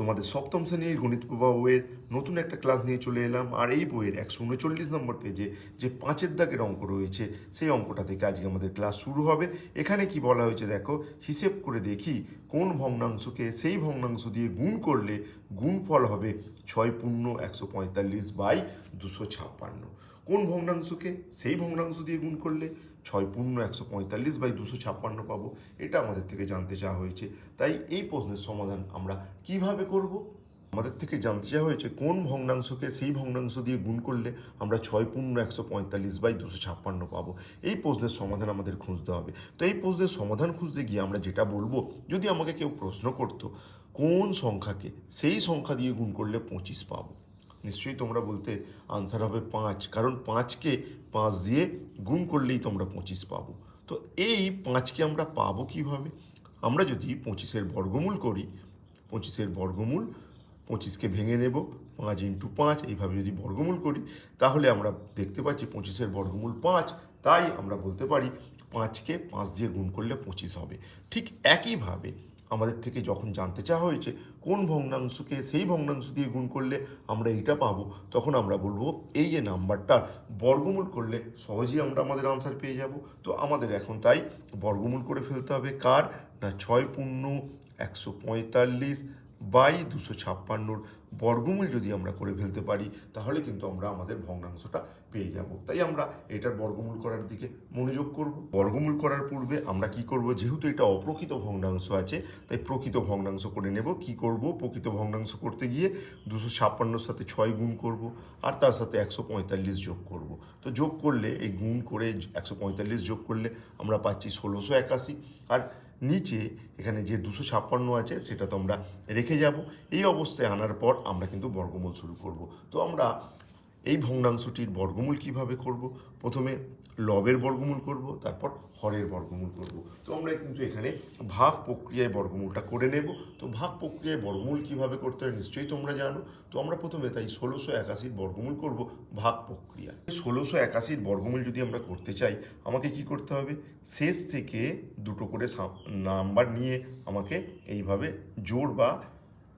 তোমাদের সপ্তম শ্রেণীর গণিত প্রবাহ বইয়ের নতুন একটা ক্লাস নিয়ে চলে এলাম। আর এই বইয়ের 139 নম্বর পেজে যে 5-এর দাগের অঙ্ক রয়েছে সেই অঙ্কটা থেকে আজকে আমাদের ক্লাস শুরু হবে। এখানে কি বলা হয়েছে দেখো, হিসেব করে দেখি কোন ভগ্নাংশকে সেই ভগ্নাংশ দিয়ে গুণ করলে গুণফল হবে 6×145/256। কোন ভগ্নাংশকে সেই ভগ্নাংশ দিয়ে গুণ করলে 6×145/256 পাবো, এটা আমাদের থেকে জানতে চাওয়া হয়েছে। তাই এই প্রশ্নের সমাধান আমরা কিভাবে করব? আমাদের থেকে জানতে চাওয়া হয়েছে কোন ভগ্নাংশকে সেই ভগ্নাংশ দিয়ে গুণ করলে আমরা 6×145/256 পাবো। এই প্রশ্নের সমাধান আমাদের খুঁজতে হবে। তো এই প্রশ্নের সমাধান খুঁজতে গিয়ে আমরা যেটা বলবো, যদি আমাকে কেউ প্রশ্ন করতো কোন সংখ্যাকে সেই সংখ্যা দিয়ে গুণ করলে 25 পাবো, নিশ্চয়ই তোমরা বলতে আনসার হবে 5, কারণ 5কে 5 দিয়ে গুণ করলেই তোমরা 25 পাবো। তো এই 5কে আমরা পাবো কিভাবে? আমরা যদি 25-এর বর্গমূল করি, 25-এর বর্গমূল 25কে ভেঙে নেব, 5 × 5 এইভাবে যদি বর্গমূল করি তাহলে আমরা দেখতে পাচ্ছি 25-এর বর্গমূল 5। তাই আমরা বলতে পারি 5কে 5 দিয়ে গুণ করলে 25 হবে। ঠিক একইভাবে আমাদের থেকে যখন জানতে চাওয়া হয়েছে কোন ভগ্নাংশকে সেই ভগ্নাংশ দিয়ে গুণ করলে আমরা এটা পাবো, তখন আমরা বলবো এই যে নাম্বারটার বর্গমূল করলে সহজেই আমরা আমাদের আনসার পেয়ে যাব। তো আমাদের এখন তাই বর্গমূল করে ফেলতে হবে কার না, 6×145/256 বর্গমূল যদি আমরা করে ফেলতে পারি তাহলে কিন্তু আমরা আমাদের ভগ্নাংশটা পেয়ে যাব। তাই আমরা এটার বর্গমূল করার দিকে মনোযোগ করব। বর্গমূল করার পূর্বে আমরা কি করব, যেহেতু এটা অপ্রকৃত ভগ্নাংশ আছে তাই প্রকৃত ভগ্নাংশ করে নেব। কি করব, প্রকৃত ভগ্নাংশ করতে গিয়ে 256-র সাথে 6 গুণ করব আর তার সাথে 145 যোগ করব। তো যোগ করলে এই গুণ করে 145 যোগ করলে আমরা পাচ্ছি 1681। আর নিচে এখানে যে 256 আছে সেটা তো আমরা রেখে যাব। এই অবস্থায় আনার পর আমরা কিন্তু বর্গমূল শুরু করব। তো আমরা এই ভগ্নাংশটির বর্গমূল কিভাবে করব? প্রথমে লবের বর্গমূল করব, তারপর হরের বর্গমূল করব। তো আমরা কিন্তু এখানে ভাগ প্রক্রিয়ায় বর্গমূলটা করে নেব। তো ভাগ প্রক্রিয়ায় বর্গমূল কিভাবে করতে হয় নিশ্চয়ই তোমরা জানো। তো আমরা প্রথমে তাই 1681-র বর্গমূল করব ভাগ প্রক্রিয়া। 1681-র বর্গমূল যদি আমরা করতে চাই আমাকে কি করতে হবে, শেষ থেকে দুটো করে নাম্বার নিয়ে আমাকে এইভাবে জোড় বা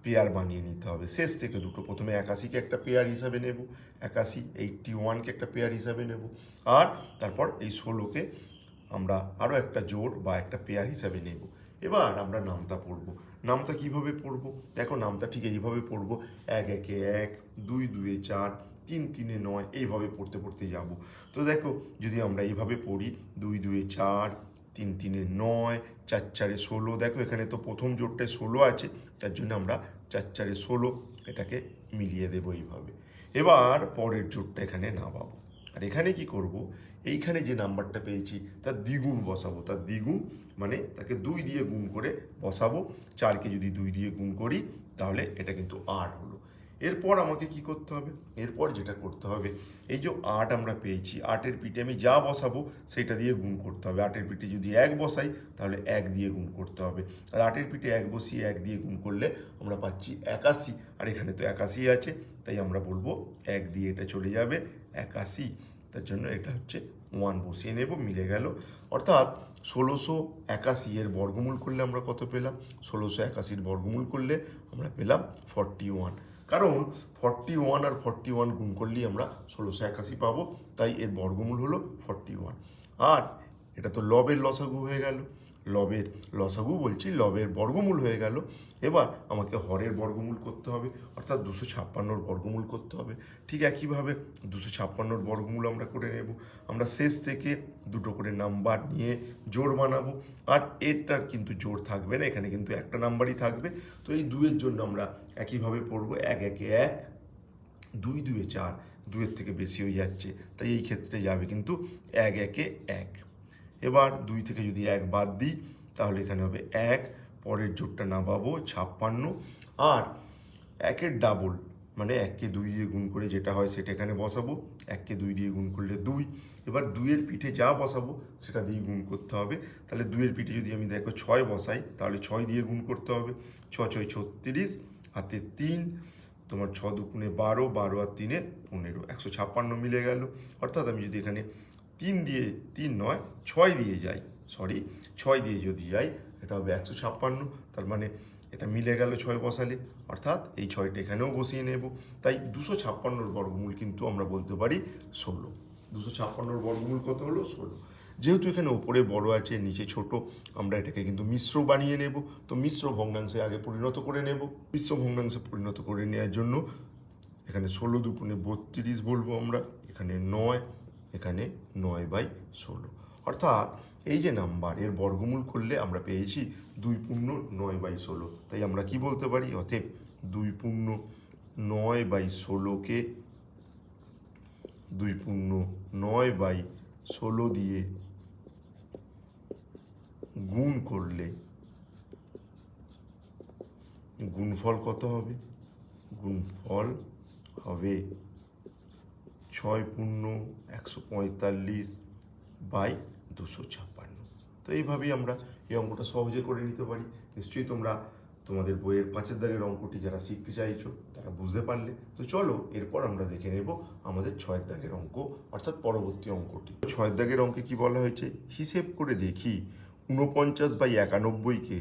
পেয়ার বানিয়ে নিতে হবে। শেষ থেকে দুটো, প্রথমে 81-কে একটা পেয়ার হিসাবে নেব, 81কে একটা পেয়ার হিসাবে নেব, আর তারপর এই 16কে আমরা আরও একটা জোড় বা একটা পেয়ার হিসাবে নেব। এবার আমরা নামতা পড়ব। নামতা কিভাবে পড়ব? দেখো, নামতা ঠিক এইভাবে পড়ব, 1-1-এ 1, 2-2-এ 4, 3-3-এ 9, এইভাবে পড়তে পড়তে যাব। তো দেখো, যদি আমরা এইভাবে পড়ি 2-2-এ 4, 3-3-এ 9, 4-4-এ 16, দেখো এখানে তো প্রথম জোড়টায় 16 আছে, তার জন্য আমরা 4-4-এ 16 এটাকে মিলিয়ে দেবো এইভাবে। এবার পরের জোড়টা এখানে নামাবো। আর এখানে কি করব, এইখানে যে নাম্বারটা পেয়েছি তার দ্বিগুণ বসাবো। তার দ্বিগুণ মানে তাকে 2 দিয়ে গুণ করে বসাবো। 4কে যদি 2 দিয়ে গুণ করি তাহলে এটা কিন্তু 8 হলো। এরপর আমাকে কি করতে হবে, এরপর যেটা করতে হবে, এই যে 8 আমরা পেয়েছি, 8-এর পিঠে আমি যা বসাবো সেটা দিয়ে গুণ করতে হবে। 8-এর পিঠে যদি 1 বসাই তাহলে 1 দিয়ে গুণ করতে হবে। আর 8-এর পিঠে 1 বসিয়ে 1 দিয়ে গুণ করলে আমরা পাচ্ছি 81। আর এখানে তো 81 আছে, তাই আমরা বলবো 1 দিয়ে এটা চলে যাবে 81। তার জন্য এটা হচ্ছে 1 বসিয়ে নেব, মিলে গেল। অর্থাৎ 1681-এর বর্গমূল করলে আমরা কত পেলাম, 1681-র বর্গমূল করলে আমরা পেলাম 41। কারণ 41 আর 41 গুণ করলেই আমরা 1681 পাবো, তাই এর বর্গমূল হলো 41। আর এটা তো লবের লসাগু হয়ে গেল, লবের লসাগু বলছি, লবের বর্গমূল হয়ে গেল। এবার আমাকে হরের বর্গমূল করতে হবে, অর্থাৎ 256-র বর্গমূল করতে হবে। ঠিক একইভাবে 256-র বর্গমূল আমরা করে নেব। আমরা শেষ থেকে দুটো করে নাম্বার নিয়ে জোড় বানাবো। আর এটার কিন্তু জোড় থাকবে না, এখানে কিন্তু একটা নাম্বারই থাকবে। তো এই 2-এর জন্য আমরা একইভাবে পড়বো, 1-1-এ 1, 2-2-এ 4, 2-এর থেকে বেশি হয়ে যাচ্ছে, তাই এই ক্ষেত্রে যাবে কিন্তু 1-1-এ 1। এবার 2 থেকে যদি 1 বাদ দিই তাহলে এখানে হবে 1, পরের জোড়টা নামাবো 56। আর 1-এর ডাবল মানে 1কে 2 দিয়ে গুণ করে যেটা হয় সেটা এখানে বসাবো, 1কে 2 দিয়ে গুণ করলে 2। এবার 2-এর পিঠে যা বসাবো সেটা দিয়ে গুণ করতে হবে। তাহলে 2-এর পিঠে যদি আমি দেখো 6 বসাই তাহলে 6 দিয়ে গুণ করতে হবে, 6-6 36, হাতে 3, তোমার 6-2-12, 12 আর 3-এ 15, 156 মিলে গেল। অর্থাৎ আমি যদি এখানে 3 দিয়ে, 3 নয় 6 দিয়ে যাই, 6 দিয়ে যদি যাই এটা হবে 156। তার মানে এটা মিলে গেল 6 বসালে, অর্থাৎ এই 6টা এখানেও বসিয়ে নেব। তাই 256 বর্গমূল কিন্তু আমরা বলতে পারি 16। 256 বর্গমূল কত হলো? 16। যেহেতু এখানে ওপরে বড় আছে নিচে ছোট, আমরা এটাকে কিন্তু মিশ্র বানিয়ে নেব। তো মিশ্র ভগ্নাংশে আগে পরিণত করে নেব। মিশ্র ভগ্নাংশে পরিণত করে নেওয়ার জন্য এখানে 16 দুগুণে 32 বলবো আমরা, এখানে 9, এখানে 9/16। অর্থাৎ এই যে নাম্বার এর বর্গমূল করলে আমরা পেয়েছি 2 পূর্ণ 9/16। তাই আমরা কি বলতে পারি? অতএব 2 পূর্ণ 9/16কে 2 পূর্ণ 9/16 দিয়ে গুণ করলে গুণফল কত হবে? গুণফল হবে 6 পূর্ণ 145/256। তো এইভাবেই আমরা এই অঙ্কটা সহজে করে নিতে পারি। নিশ্চয়ই তোমরা তোমাদের বইয়ের 5 দাগের অঙ্কটি যারা শিখতে চাইছো তারা বুঝতে পারলে। তো চলো এরপর আমরা দেখে নেব আমাদের 6 দাগের অঙ্ক, অর্থাৎ পরবর্তী অঙ্কটি। 6 দাগের অঙ্কে কি বলা হয়েছে? হিসেব করে দেখি 49/91কে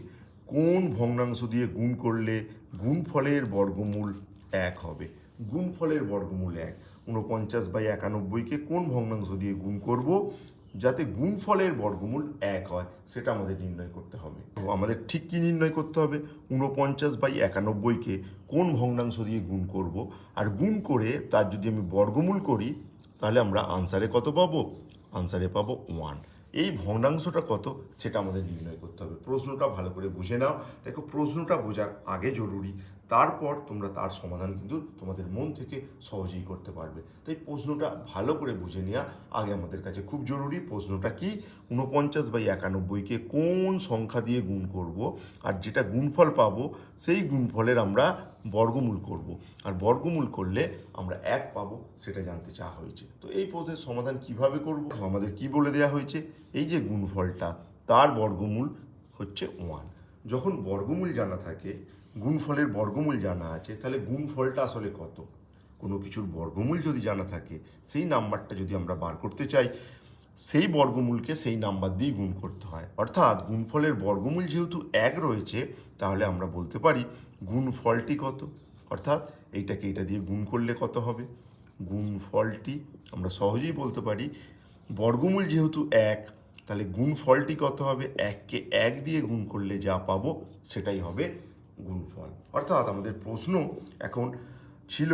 কোন ভগ্নাংশ দিয়ে গুণ করলে গুণফলের বর্গমূল 1 হবে। গুণফলের বর্গমূল 1। 49/91কে কোন ভগ্নাংশ দিয়ে গুণ করব যাতে গুণফলের বর্গমূল 1 হয়, সেটা আমাদের নির্ণয় করতে হবে। তো আমাদের ঠিক কি নির্ণয় করতে হবে? 49/91কে কোন ভগ্নাংশ দিয়ে গুণ করব, আর গুণ করে তার যদি আমি বর্গমূল করি তাহলে আমরা আনসারে কত পাবো? আনসারে পাবো 1। এই ভগ্নাংশটা কত সেটা আমাদের নির্ণয় করতে হবে। প্রশ্নটা ভালো করে বুঝে নাও। দেখো, প্রশ্নটা বোঝা আগে জরুরি, তারপর তোমরা তার সমাধান কিন্তু তোমাদের মন থেকে সহজেই করতে পারবে। তাই প্রশ্নটা ভালো করে বুঝে নেওয়া আগে আমাদের কাছে খুব জরুরি। প্রশ্নটা কি? 49/91কে কোন সংখ্যা দিয়ে গুণ করব, আর যেটা গুণফল পাবো সেই গুণফলের আমরা বর্গমূল করব, আর বর্গমূল করলে আমরা 1 পাবো, সেটা জানতে চাওয়া হয়েছে। তো এই প্রশ্নের সমাধান কিভাবে করব? আমাদের কি বলে দেওয়া হয়েছে? এই যে গুণফলটা তার বর্গমূল হচ্ছে 1। যখন বর্গমূল জানা থাকে, গুণফলের বর্গমূল জানা আছে, তাহলে গুণফলটা আসলে কত? কোনো কিছুর বর্গমূল যদি জানা থাকে, সেই নাম্বারটা যদি আমরা বার করতে চাই, সেই বর্গমূলকে সেই নাম্বার দিয়ে গুণ করতে হয়। অর্থাৎ গুণফলের বর্গমূল যেহেতু 1 রয়েছে, তাহলে আমরা বলতে পারি গুণফলটি কত। অর্থাৎ এইটাকে এটা দিয়ে গুণ করলে কত হবে? গুণফলটি আমরা সহজেই বলতে পারি, বর্গমূল যেহেতু 1, তাহলে গুণফলটি কত হবে? 1কে 1 দিয়ে গুণ করলে যা পাবো সেটাই হবে গুণফল। অর্থাৎ আমাদের প্রশ্ন এখন ছিল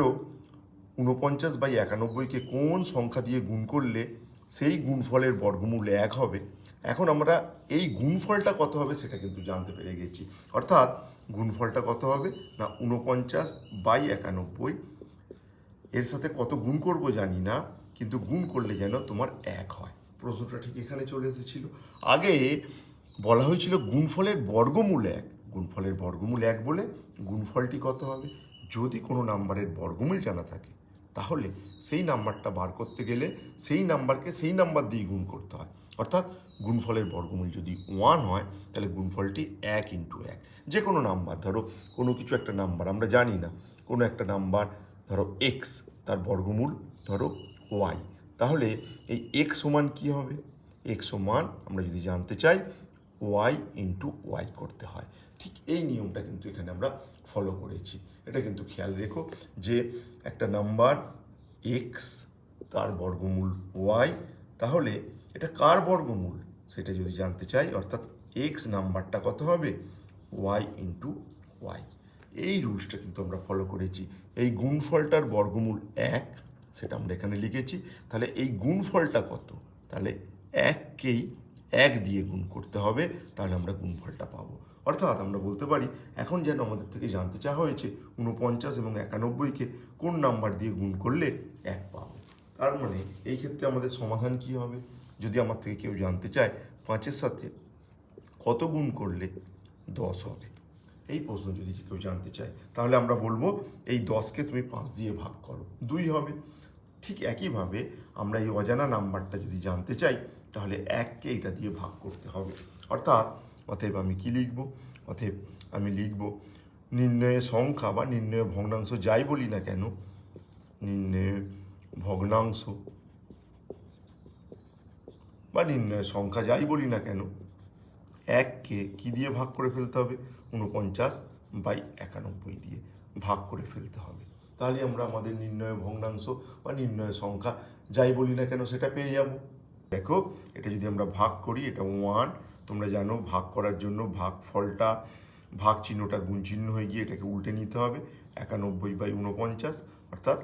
49/91কে কোন সংখ্যা দিয়ে গুণ করলে সেই গুণফলের বর্গমূল 1 হবে। এখন আমরা এই গুণফলটা কত হবে সেটা কিন্তু জানতে পেরে গেছি। অর্থাৎ গুণফলটা কত হবে না, 49/91 এর সাথে কত গুণ করব জানি না, কিন্তু গুণ করলে যেন তোমার 1 হয়। প্রশ্নটা ঠিক এখানে চলে এসেছিল। আগে বলা হয়েছিল গুণফলের বর্গমূল 1। গুণফলের বর্গমূল 1 বলে গুণফলটি কত হবে। যদি কোনো নাম্বারের বর্গমূল জানা থাকে, তাহলে সেই নাম্বারটা বার করতে গেলে সেই নাম্বারকে সেই নাম্বার দিয়ে গুণ করতে হয়। অর্থাৎ গুণফলের বর্গমূল যদি 1 হয়, তাহলে গুণফলটি 1 × 1। যে কোনো নাম্বার, ধরো কোনো কিছু একটা নাম্বার আমরা জানি না, কোনো একটা নাম্বার ধরো x, তার বর্গমূল ধরো y, তাহলে এই x সমান কী হবে? x সমান আমরা যদি জানতে চাই y × y করতে হয়। ঠিক এই নিয়মটা কিন্তু এখানে আমরা ফলো করেছি। এটা কিন্তু খেয়াল রেখো যে একটা নাম্বার x, তার বর্গমূল y, তাহলে এটা কার বর্গমূল সেটা যদি জানতে চাই, অর্থাৎ x নাম্বারটা কত হবে? y × y। এই রুলসটা কিন্তু আমরা ফলো করেছি। এই গুণফলটার বর্গমূল 1, সেটা আমরা এখানে লিখেছি। তাহলে এই গুণফলটা কত? তাহলে 1কেই 1 দিয়ে গুণ করতে হবে, তাহলে আমরা গুণফলটা পাবো। অর্থাৎ আমরা বলতে পারি এখন যেন আমাদের থেকে জানতে চাওয়া হয়েছে 49 এবং 91কে কোন নাম্বার দিয়ে গুণ করলে 1 পাবো। তার মানে এই ক্ষেত্রে আমাদের সমাধান কি হবে? যদি আমার থেকে কেউ জানতে চায় 5-এর সাথে কত গুণ করলে 10 হবে, এই প্রশ্ন যদি কেউ জানতে চায়, তাহলে আমরা বলবো এই 10কে তুমি 5 দিয়ে ভাগ করো, 2 হবে। ঠিক একইভাবে আমরা এই অজানা নাম্বারটা যদি জানতে চাই, তাহলে 1কে এটা দিয়ে ভাগ করতে হবে। অতএব আমি কি লিখব? অতএব আমি লিখব নির্ণয় সংখ্যা বা নির্ণয় ভগ্নাংশ যাই বলি না কেন, নির্ণয় ভগ্নাংশ বা নির্ণয় সংখ্যা যাই বলি না কেন, 1কে কী দিয়ে ভাগ করে ফেলতে হবে? বাই 91 দিয়ে ভাগ করে ফেলতে হবে। তাহলে আমরা আমাদের নির্ণয় ভগ্নাংশ বা নির্ণয় সংখ্যা যাই বলি না কেন সেটা পেয়ে যাব। দেখো, এটা যদি আমরা ভাগ করি, এটা 1, তোমরা জানো ভাগ করার জন্য ভাগফলটা, ভাগ চিহ্নটা গুণ চিহ্ন হয়ে গিয়ে এটাকে উল্টে নিতে হবে, 91/49, অর্থাৎ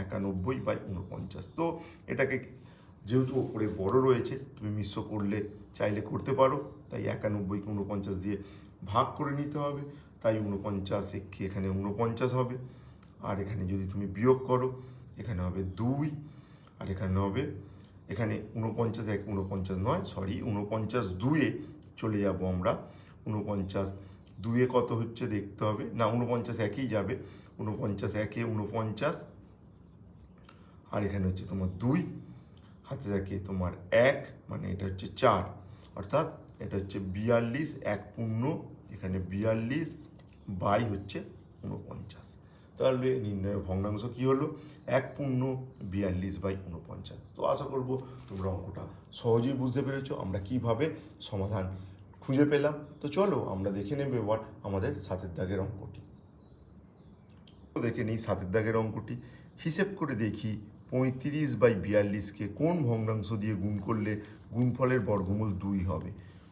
91/49। তো এটাকে যেহেতু ওপরে বড় রয়েছে, তুমি মিশ্র করলে চাইলে করতে পারো, তাই 91কে 49 দিয়ে ভাগ করে নিতে হবে, তাই 49 একে এখানে 49 হবে, আর এখানে যদি তুমি বিয়োগ করো এখানে হবে 2, আর এখানে হবে, এখানে 49 1 49 নয়, সরি, 49 2-এ চলে যাব আমরা। 49 2-এ কত হচ্ছে দেখতে হবে, না 49 1-এই যাবে, 49 1-এ 49, আর এখানে হচ্ছে তোমার 2, হাতে থাকে তোমার 1, মানে এটা হচ্ছে 4, অর্থাৎ এটা হচ্ছে 42, 1 পূর্ণ, এখানে 42 বাই হচ্ছে 49। তাহলে নির্ণয় ভগ্নাংশ কি হলো, 1 পূর্ণ 42/49। তো আশা করব তোমরা অঙ্কটা সহজেই বুঝতে পেরেছো আমরা কিভাবে সমাধান খুঁজে পেলাম। তো চলো আমরা দেখে নেব এবার আমাদের 7 দাগের অঙ্কটি। দেখে নিই 7 দাগের অঙ্কটি। হিসেব করে দেখি 35/42কে কোন ভগ্নাংশ দিয়ে গুণ করলে গুণফলের বর্গমূল 2 হবে।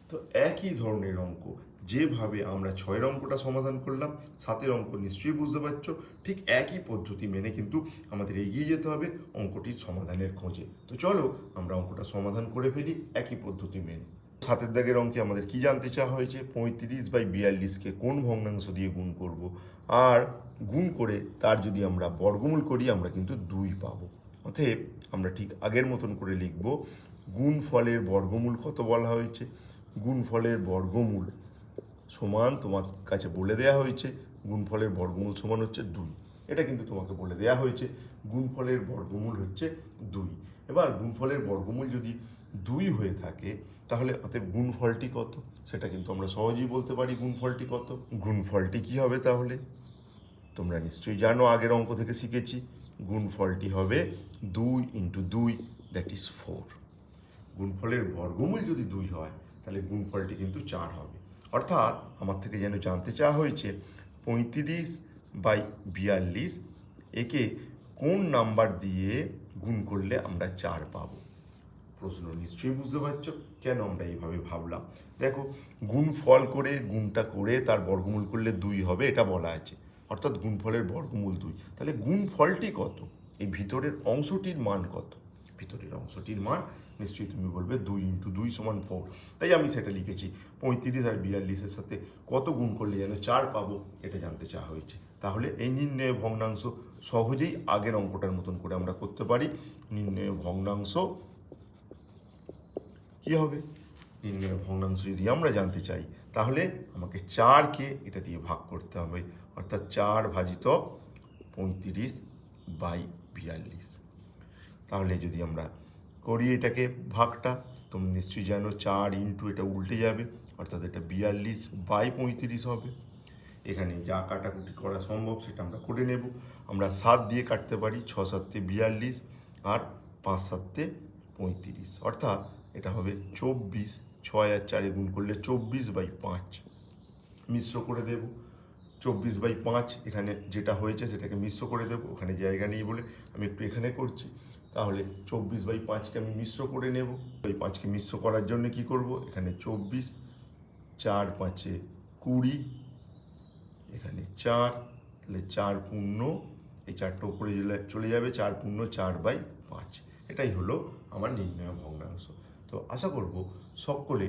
তো একই ধরনের অঙ্ক যেভাবে আমরা 6-এর অঙ্কটা সমাধান করলাম, 7-এর অঙ্ক নিশ্চয়ই বুঝতে পারছো, ঠিক একই পদ্ধতি মেনে কিন্তু আমাদের এগিয়ে যেতে হবে অঙ্কটির সমাধানের খোঁজে। তো চলো আমরা অঙ্কটা সমাধান করে ফেলি একই পদ্ধতি মেনে। 7 দাগের অঙ্কে আমাদের কি জানতে চাওয়া হয়েছে, 35/42কে কোন ভগ্নাংশ দিয়ে গুণ করব, আর গুণ করে তার যদি আমরা বর্গমূল করি আমরা কিন্তু 2 পাবো। অতএব আমরা ঠিক আগের মতন করে লিখব, গুণফলের বর্গমূল কত বলা হয়েছে, গুণফলের বর্গমূল সমান, তোমার কাছে বলে দেওয়া হয়েছে গুণফলের বর্গমূল সমান হচ্ছে 2। এটা কিন্তু তোমাকে বলে দেওয়া হয়েছে গুণফলের বর্গমূল হচ্ছে 2। এবার গুণফলের বর্গমূল যদি 2 হয়ে থাকে তাহলে অতএব গুণফলটি কত সেটা কিন্তু আমরা সহজেই বলতে পারি। গুণফলটি কত, গুণফলটি কি হবে তাহলে তোমরা নিশ্চয়ই জানো, আগের অঙ্ক থেকে শিখেছি, গুণফলটি হবে 2 × 2, দ্যাট ইজ 4। গুণফলের বর্গমূল যদি 2 হয় তাহলে গুণফলটি কিন্তু 4 হবে। অর্থাৎ আমার থেকে যেন জানতে চাওয়া হয়েছে 35/42 একে কোন নাম্বার দিয়ে গুণ করলে আমরা 4 পাবো। প্রশ্ন নিশ্চয়ই বুঝতে পারছো কেন আমরা এইভাবে ভাবলাম। দেখো, গুণফল করে গুণটা করে তার বর্গমূল করলে 2 হবে এটা বলা আছে, অর্থাৎ গুণফলের বর্গমূল 2। তাহলে গুণফলটি কত, এই ভিতরের অংশটির মান কত, ভিতরের অংশটির মান নিশ্চয়ই তুমি বলবে 2 × 2 = 4। তাই আমি সেটা লিখেছি 35 আর 42-এর সাথে কত গুণ করলে যেন 4 পাবো এটা জানতে চাওয়া হয়েছে। তাহলে এই নির্ণয় ভগ্নাংশ সহজেই আগের অঙ্কটার মতন করে আমরা করতে পারি। নির্ণয় ভগ্নাংশ কি হবে, নির্ণয় ভগ্নাংশ যদি আমরা জানতে চাই তাহলে আমাকে 4কে এটা দিয়ে ভাগ করতে হবে, অর্থাৎ 4 ভাজিতক 35/42। তাহলে যদি আমরা করি এটাকে ভাগটা, তোমরা নিশ্চয়ই জানো 4 × এটা উল্টে যাবে, অর্থাৎ এটা 42/35 হবে। এখানে যা কাটাকুটি করা সম্ভব সেটা আমরা করে নেব। আমরা 7 দিয়ে কাটতে পারি, 6 × 7 = 42, আর 5 × 7 = 35, অর্থাৎ এটা হবে 24। 6 আর 4-এ গুণ করলে 24/5 মিশ্র করে দেব। 24/5 এখানে যেটা হয়েছে সেটাকে মিশ্র করে দেব, ওখানে জায়গা নেই বলে আমি একটু এখানে করছি। তাহলে 24/5কে আমি মিশ্র করে নেব। 5কে মিশ্র করার জন্য কি করব, এখানে 24, 4 × 5 = 20, এখানে 4, তাহলে 4 পূর্ণ, এই 4টা উপরে চলে যাবে, 4 পূর্ণ 4/5। এটাই হলো আমার নির্ণয় ভগ্নাংশ। তো আশা করব সকলে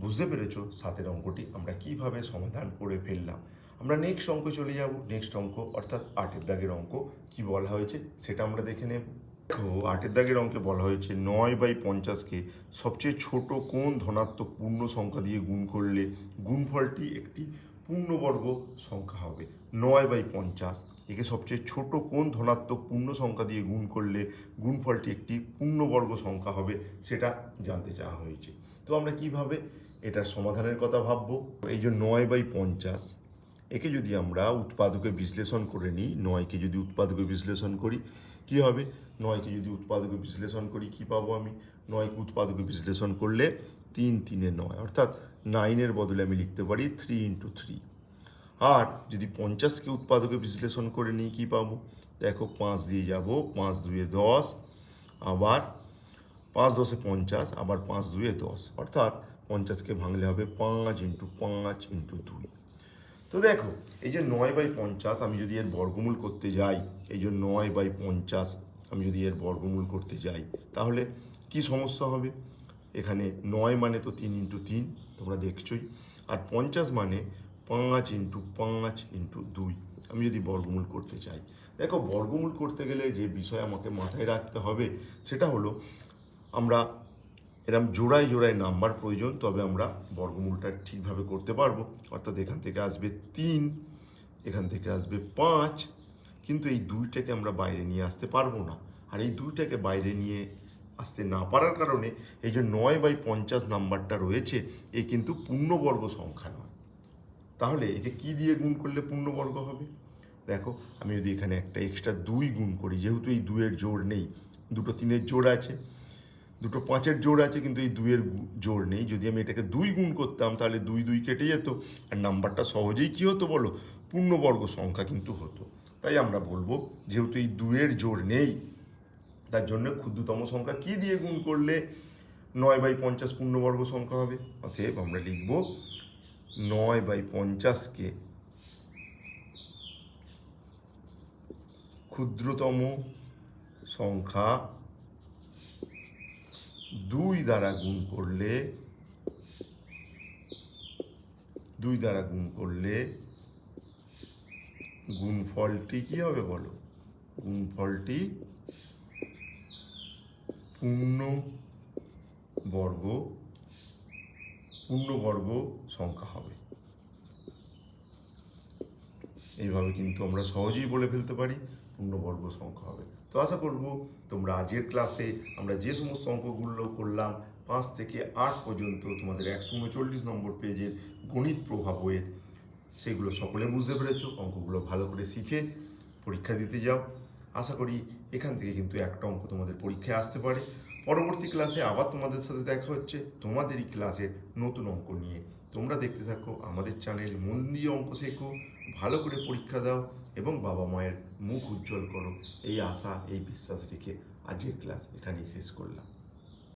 বুঝতে পেরেছো 7-এর অঙ্কটি আমরা কিভাবে সমাধান করে ফেললাম। আমরা নেক্সট অঙ্ক চলে যাব। নেক্সট অঙ্ক অর্থাৎ 8-এর দাগের অঙ্ক কি বলা হয়েছে সেটা আমরা দেখে নেব। দেখো, 8-এর দাগের অঙ্কে বলা হয়েছে 9/50কে সবচেয়ে ছোট কোন ধনাত্মক পূর্ণ সংখ্যা দিয়ে গুণ করলে গুণফলটি একটি পূর্ণবর্গ সংখ্যা হবে। 9/50 একে সবচেয়ে ছোট কোন ধনাত্মক পূর্ণ সংখ্যা দিয়ে গুণ করলে গুণফলটি একটি পূর্ণবর্গ সংখ্যা হবে সেটা জানতে চাওয়া হয়েছে। তো আমরা কিভাবে এটার সমাধানের কথা ভাববো, এই যে 9/50 একে যদি আমরা উৎপাদকে বিশ্লেষণ করে নিই, 9কে যদি উৎপাদকে বিশ্লেষণ করি কি হবে, 9কে যদি উৎপাদকে বিশ্লেষণ করি কি পাবো আমি, 9কে উৎপাদকে বিশ্লেষণ করলে 3 × 3 = 9, অর্থাৎ 9-এর বদলে আমি লিখতে পারি 3 × 3। আর যদি 50কে উৎপাদকে বিশ্লেষণ করে নিই কী পাবো? দেখো 5 দিয়ে যাব, 5 দুয়ে 10, আবার 5 10 50, আবার 5 দুয়ে 10, অর্থাৎ 50কে ভাঙলে হবে 5 ইন্টু 5 ইন্টু 2। তো দেখো এই যে 9/50 আমি যদি এর বর্গমূল করতে যাই, এই যে 9/50 আমি যদি এর বর্গমূল করতে যাই, তাহলে কি সমস্যা হবে? এখানে 9 মানে তো 3 ইন্টু 3, তোমরা দেখছোই, আর 50 মানে 5 ইন্টু 5 ইন্টু 2 আমি যদি বর্গমূল করতে চাই। দেখো বর্গমূল করতে গেলে যে বিষয় আমাকে মাথায় রাখতে হবে সেটা হলো আমরা এরম জোড়ায় জোড়ায় নাম্বার প্রয়োজন, তবে আমরা বর্গমূলটা ঠিকভাবে করতে পারবো। অর্থাৎ এখান থেকে আসবে 3, এখান থেকে আসবে 5, কিন্তু এই 2টাকে আমরা বাইরে নিয়ে আসতে পারবো না। আর এই 2টাকে বাইরে নিয়ে আসতে না পারার কারণে এই যে 9/50 নাম্বারটা রয়েছে এ কিন্তু পূর্ণবর্গ সংখ্যা নয়। তাহলে একে কি দিয়ে গুণ করলে পূর্ণবর্গ হবে? দেখো আমি যদি এখানে একটা এক্সট্রা 2 গুণ করি, যেহেতু এই 2-এর জোড় নেই, দুটো 3-এর জোড় আছে, দুটো 5-এর জোড় আছে, কিন্তু এই 2-এর জোড় নেই। যদি আমি এটাকে 2 গুণ করতাম তাহলে 2 2 কেটে যেত, আর নাম্বারটা সহজেই কী হতো বলো? পূর্ণবর্গ সংখ্যা কিন্তু হতো। তাই আমরা বলবো যেহেতু এই 2-এর জোড় নেই, তার জন্য ক্ষুদ্রতম সংখ্যা কী দিয়ে গুণ করলে 9/50 পূর্ণবর্গ সংখ্যা হবে? অতএব আমরা লিখব 9/50কে ক্ষুদ্রতম সংখ্যা 2 দ্বারা গুণ করলে গুণফলটি কি হবে বলো? গুণফলটি পূর্ণবর্গ সংখ্যা হবে। এইভাবে কিন্তু আমরা সহজেই বলে ফেলতে পারি পূর্ণবর্গ সংখ্যা হবে। তো আশা করব তোমরা আজকের ক্লাসে আমরা যে সমস্ত অঙ্কগুলো করলাম 5 থেকে 8 পর্যন্ত তোমাদের 139 নম্বর পেজের গণিত প্রভাব বইয়ের, সেগুলো সকলে বুঝতে পেরেছো। অঙ্কগুলো ভালো করে শিখে পরীক্ষা দিতে যাও। আশা করি এখান থেকে কিন্তু একটা অঙ্ক তোমাদের পরীক্ষায় আসতে পারে। পরবর্তী ক্লাসে আবার তোমাদের সাথে দেখা হচ্ছে তোমাদেরই ক্লাসের নতুন অঙ্ক নিয়ে। তোমরা দেখতে থাকো আমাদের চ্যানেল, মন দিয়ে অঙ্ক শেখো, ভালো করে পরীক্ষা দাও এবং বাবা মায়ের মুখ উজ্জ্বল করো, এই আশা এই বিশ্বাস রেখে আজকের ক্লাস এখানেই শেষ করলাম।